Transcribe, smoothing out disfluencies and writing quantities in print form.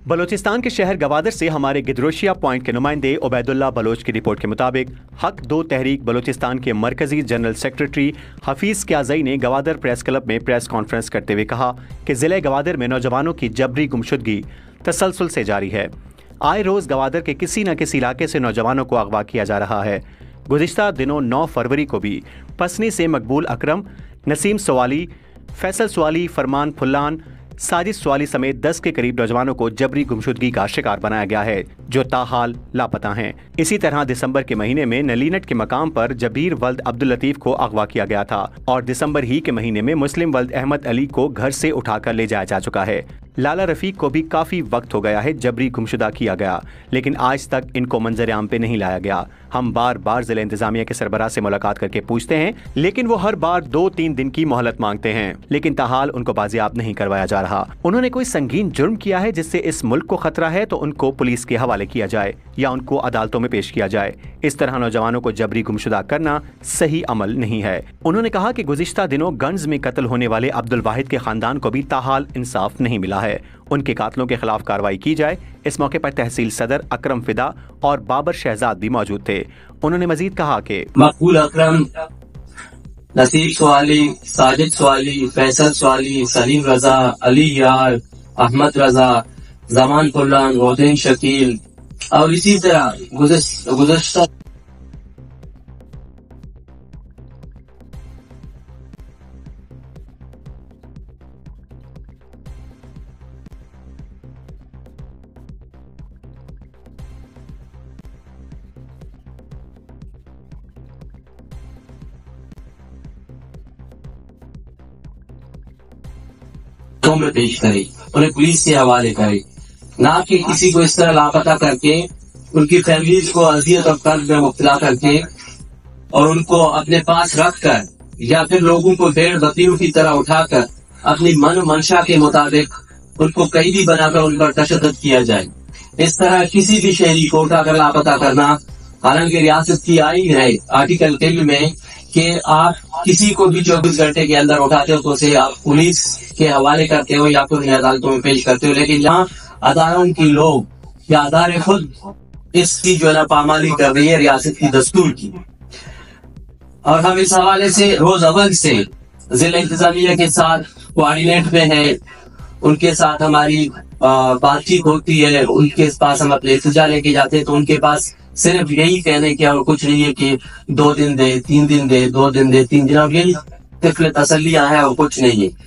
बलूचिस्तान के शहर गवादर से हमारे गिदरोशिया पॉइंट के नुमाइंदे उबैदुल्लाह बलोच की रिपोर्ट के मुताबिक हक 2 तहरीक बलूचिस्तान के मरकजी जनरल सेक्रेटरी हफीज़ क्याज़ई ने गवादर प्रेस क्लब में प्रेस कॉन्फ्रेंस करते हुए कहा कि ज़िले गवादर में नौजवानों की जबरी गुमशुदगी तसलसल से जारी है। आए रोज़ गवादर के किसी न किसी इलाके से नौजवानों को अगवा किया जा रहा है। गुज़िश्ता दिनों 9 फरवरी को भी पसनी से मकबूल अकरम, नसीम सवाली, फैसल सवाली, फरमान फुल्लान, साजिद सवाली समेत 10 के करीब नौजवानों को जबरी गुमशुदगी का शिकार बनाया गया है, जो ताहाल लापता हैं। इसी तरह दिसंबर के महीने में नलीनट के मकाम पर जबीर वल्द अब्दुल लतीफ को अगवा किया गया था और दिसंबर ही के महीने में मुस्लिम वल्द अहमद अली को घर से उठाकर ले जाया जा चुका है। लाला रफीक को भी काफी वक्त हो गया है जबरी गुमशुदा किया गया, लेकिन आज तक इनको मंजर आम पे नहीं लाया गया। हम बार बार जिला इंतजामिया के सरबराह से मुलाकात करके पूछते हैं, लेकिन वो हर बार 2-3 दिन की मोहलत मांगते हैं, लेकिन ताहाल उनको बाजियाब नहीं करवाया जा रहा। उन्होंने कोई संगीन जुर्म किया है जिससे इस मुल्क को खतरा है तो उनको पुलिस के हवाले किया जाए या उनको अदालतों में पेश किया जाए। इस तरह नौजवानों को जबरी गुमशुदा करना सही अमल नहीं है। उन्होंने कहा कि गुज़िश्ता दिनों गंज में कत्ल होने वाले अब्दुल वाहिद के खानदान को भी ताहाल इंसाफ नहीं मिला है। उनके कातलों के खिलाफ कार्रवाई की जाए। इस मौके पर तहसील सदर अकरम फिदा और बाबर शहजाद भी मौजूद थे। उन्होंने मजीद कहा कि मकबूल अकरम, नसीब सवाली, साजिद सवाली, फैसल सवाली, सलीम रजा, अली यार, अहमद रजा, जमान फुल्लान, रोदेन शकील और इसी तरह गुज़िश्ता में पेश करे, उन्हें पुलिस के हवाले करे, ना कि किसी को इस तरह लापता करके उनकी फैमिलीज को अजियत और कर्ज में मुब्तला करके और उनको अपने पास रख कर या फिर लोगों को भेड़ बकरियों की तरह उठाकर अपनी मन मंशा के मुताबिक उनको कैदी बनाकर उन पर तशद्दुद किया जाए। इस तरह किसी भी शहरी को उठाकर लापता करना, हालांकि रियासत की आईन है आर्टिकल 3 में कि आप किसी को भी 24 घंटे के अंदर उठाते हो तो उसे आप पुलिस के हवाले करते हो या फिर उन्हें अदालतों में पेश करते हो, लेकिन यहाँ अदालतों की लोग या अदालतें खुद इसकी जो है पामाली कर रही है रियासत की दस्तूर की। और हम इस हवाले से रोज अव्वल से जिला इंतजामिया के साथ कोऑर्डिनेट में है, उनके साथ हमारी बातचीत होती है, उनके पास हम अपने इल्तिजा लेके जाते हैं तो उनके पास सिर्फ यही कहने की और कुछ नहीं है कि 2 दिन दे, 3 दिन दे, 2 दिन दे, 3 दिन, और यही तसल्लियां हैं और कुछ नहीं है।